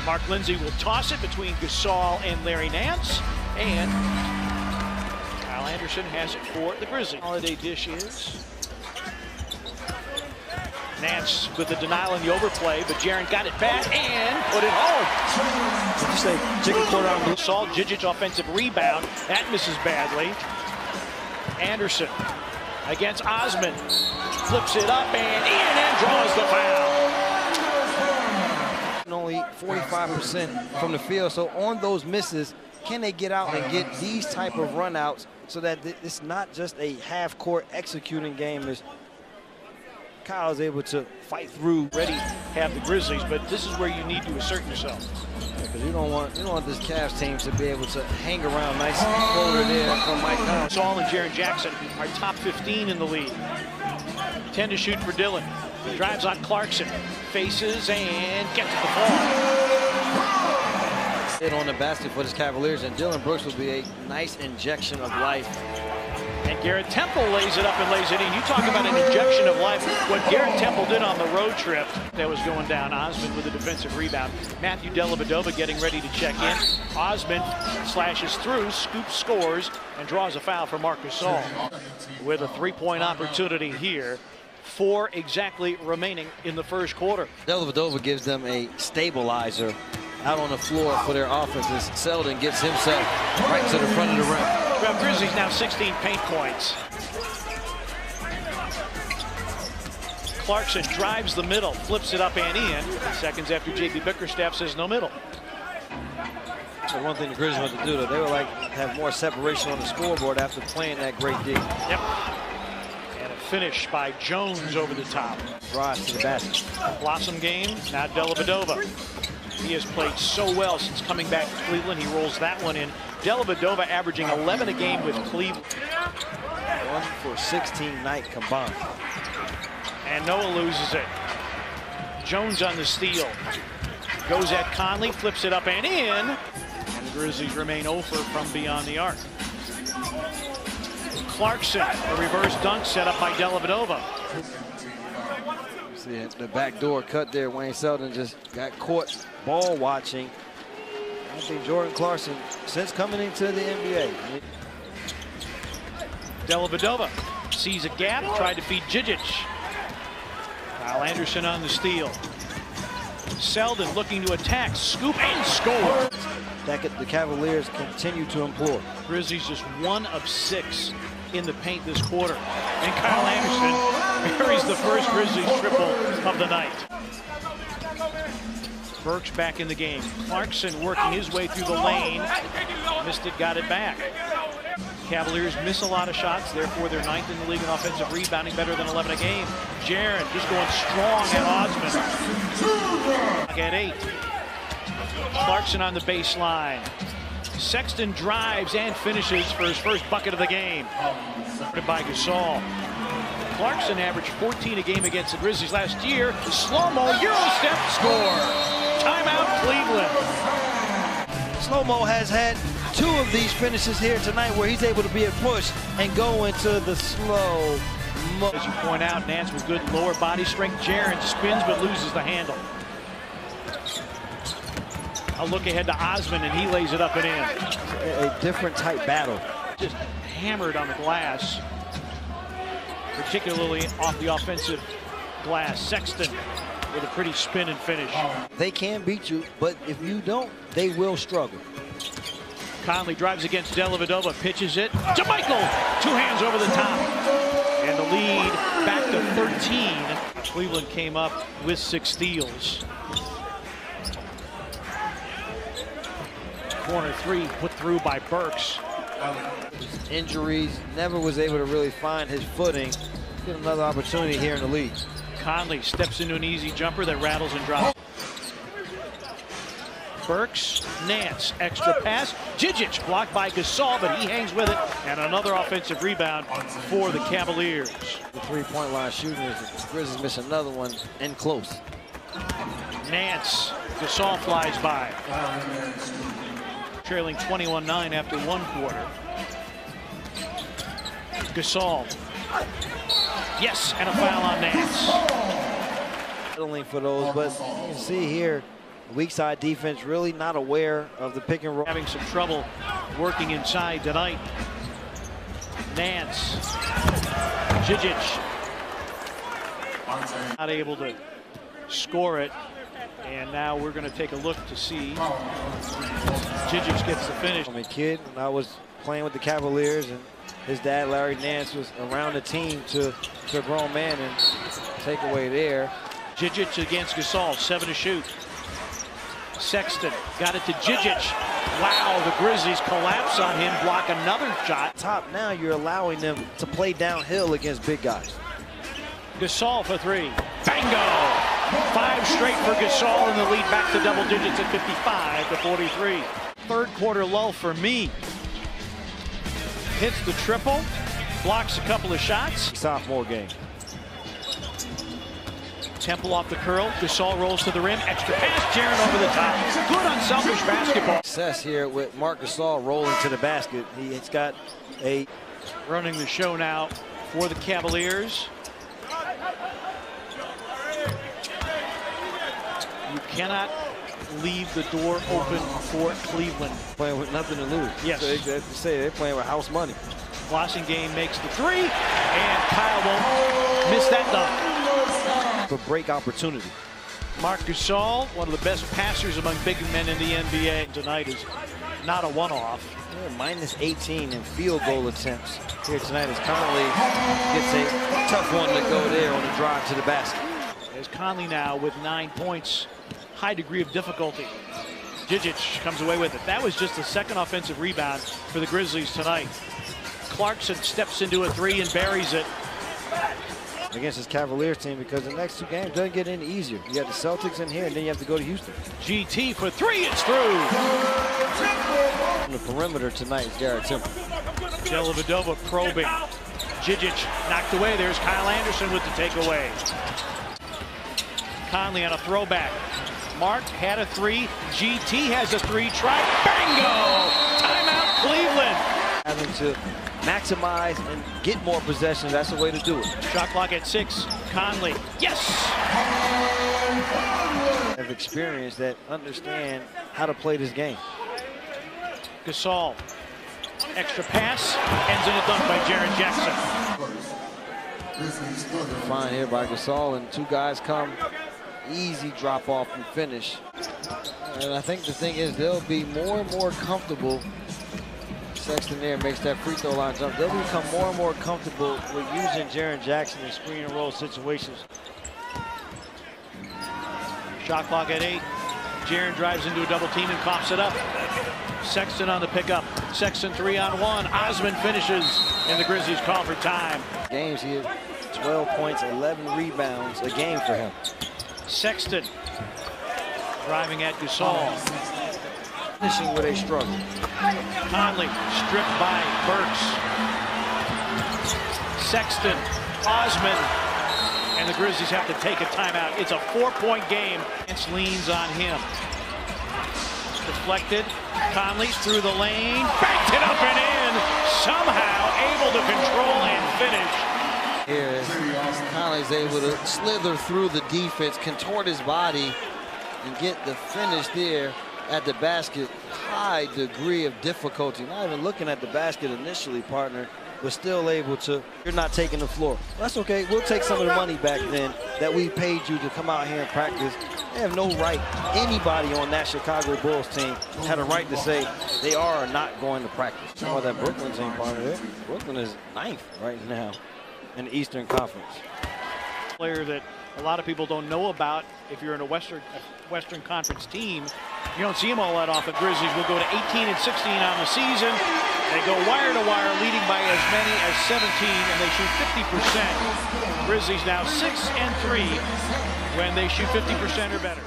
Mark Lindsay will toss it between Gasol and Larry Nance. And Kyle Anderson has it for the Grizzlies. Holiday dish is Nance with the denial in the overplay, but Jaren got it back and put it home. Did you say chicken quarter on blue? Saul Jijic offensive rebound. That misses badly. Anderson against Osman. Flips it up and in and draws the foul. Only 45% from the field, so on those misses, can they get out and get these type of runouts so that it's not just a half-court executing game? As Kyle's able to fight through. Ready have the Grizzlies, but this is where you need to assert yourself. Because you don't want this Cavs team to be able to hang around. Nice floater there from Mike Conley. Saul and Jaren Jackson are top 15 in the league. 10 to shoot for Dillon. Drives on Clarkson, faces and gets the ball. Hit on the basket for the Cavaliers, and Dillon Brooks will be a nice injection of life. And Garrett Temple lays it up and lays it in. You talk about an injection of life. What Garrett Temple did on the road trip that was going down. Osman with a defensive rebound. Matthew Dellavedova getting ready to check in. Osman slashes through, scoops, scores, and draws a foul for Marc Gasol. With a three-point opportunity here. 4 exactly remaining in the first quarter. Dellavedova gives them a stabilizer out on the floor for their offenses. Selden gets himself right to the front of the rim. Well, Grizzlies now 16 paint points. Clarkson drives the middle, flips it up and in. Seconds after J.B. Bickerstaff says no middle. So one thing the Grizzlies want to do, though, they would like to have more separation on the scoreboard after playing that great D. Yep. And a finish by Jones over the top. Drives to the basket. Blossom game, now Dellavedova. He has played so well since coming back to Cleveland. He rolls that one in. Dellavedova averaging 11 a game with Cleveland. 1 for 16 night combined. And Noah loses it. Jones on the steal. Goes at Conley, flips it up and in. And the Grizzlies remain 0 from beyond the arc. Clarkson, a reverse dunk set up by Dellavedova. See the backdoor cut there. Wayne Selden just got caught ball watching. I think Jordan Clarkson, since coming into the NBA. Dellavedova sees a gap, tried to feed Jijic. Kyle Anderson on the steal. Selden looking to attack, scoop and score. The Cavaliers continue to implore. Grizzlies just 1 of 6 in the paint this quarter. And Kyle Anderson buries the first Grizzlies triple of the night. Burks back in the game. Clarkson working his way through the lane. Missed it, got it back. Cavaliers miss a lot of shots, therefore they're 9th in the league in offensive rebounding, better than 11 a game. Jaren just going strong at Osman. At 8. Clarkson on the baseline. Sexton drives and finishes for his first bucket of the game. By Gasol. Clarkson averaged 14 a game against the Grizzlies last year. Slow-mo, Euro step, score. Timeout, Cleveland. Slow-mo has had 2 of these finishes here tonight where he's able to be a push and go into the slow-mo. As you point out, Nance with good lower body strength. Jaren spins but loses the handle. A look ahead to Osman, and he lays it up and in. A different type battle. Just hammered on the glass, particularly off the offensive glass. Sexton with a pretty spin and finish. They can beat you, but if you don't, they will struggle. Conley drives against Dellavedova, pitches it to Michael. 2 hands over the top. And the lead back to 13. Cleveland came up with 6 steals. Corner 3 put through by Burks. Injuries, never was able to really find his footing. Get another opportunity here in the league. Conley steps into an easy jumper that rattles and drops. Burks, Nance, extra pass. Jijic blocked by Gasol, but he hangs with it. And another offensive rebound for the Cavaliers. The three-point line shooting is the Grizzlies miss another one in close. Nance, Gasol flies by. Trailing 21-9 after 1 quarter. Gasol. Yes, and a foul on Nance. For those, but you can see here, Weak side defense really not aware of the pick and roll. Having some trouble working inside tonight. Nance. Djigic. Not able to score it. And now we're going to take a look to see. Djigic gets the finish. I'm a kid when I was playing with the Cavaliers, and his dad, Larry Nance, was around the team to a grown man, and take away there. Djigic against Gasol, 7 to shoot. Sexton got it to Djigic. Wow, the Grizzlies collapse on him, block another shot. Top now, you're allowing them to play downhill against big guys. Gasol for 3. Bango! 5 straight for Gasol, and the lead back to double digits at 55 to 43. Third quarter lull for me. Hits the triple, blocks a couple of shots. Sophomore game. Temple off the curl. Gasol rolls to the rim. Extra pass. Jaren over the top. Good unselfish basketball. Success here with Marc Gasol rolling to the basket. He's got a running the show now for the Cavaliers. You cannot leave the door open for Cleveland. Playing with nothing to lose. Yes. So they say they're playing with house money. Blossingame makes the 3, and Kyle won't miss that dunk. For break opportunity. Marc Gasol, one of the best passers among big men in the NBA. Tonight is not a one-off. Yeah, minus 18 in field goal attempts here tonight as Conley gets a tough one to go there on the drive to the basket. As Conley now with 9 points, high degree of difficulty. Djigic comes away with it. That was just the second offensive rebound for the Grizzlies tonight. Clarkson steps into a 3 and buries it. Against his Cavaliers team, because the next 2 games doesn't get any easier. You got the Celtics in here, and then you have to go to Houston. GT for 3, it's through. On the perimeter tonight is Garrett Temple. Dellavedova probing. Djigic knocked away. There's Kyle Anderson with the takeaway. Conley on a throwback. Mark had a 3. GT has a 3. Try. Bango! Timeout, Cleveland. Having to maximize and get more possessions, that's the way to do it. Shot clock at 6. Conley. Yes! Have experience that understand how to play this game. Gasol. Extra pass. Ends in a dunk by Jaren Jackson. Fine here by Gasol, and 2 guys come. Easy drop off and finish. And I think the thing is they'll be more and more comfortable. Sexton there makes that free throw line jump. They'll become more and more comfortable with using Jaren Jackson in screen and roll situations. Shot clock at 8. Jaren drives into a double team and coughs it up. Sexton on the pickup. Sexton 3-on-1. Osman finishes, and the Grizzlies call for time. Games here, 12 points, 11 rebounds a game for him. Sexton driving at Gasol. Finishing with a struggle. Conley stripped by Burks. Sexton, Osman, and the Grizzlies have to take a timeout. It's a 4-point game. It's leans on him. Deflected. Conley through the lane, backed it up and in. Somehow able to control and finish. Here, Conley's able to slither through the defense, contort his body, and get the finish there at the basket. High degree of difficulty. Not even looking at the basket initially, partner, but still able to. You're not taking the floor. That's okay. We'll take some of the money back then that we paid you to come out here and practice. They have no right. Anybody on that Chicago Bulls team had a right to say they are or not going to practice. Some of that Brooklyn team, partner. Brooklyn is 9th right now in the Eastern Conference. Player that a lot of people don't know about. If you're in a Western Conference team, you don't see him all that often. Grizzlies will go to 18 and 16 on the season. They go wire to wire, leading by as many as 17, and they shoot 50%. Grizzlies now 6 and 3 when they shoot 50% or better.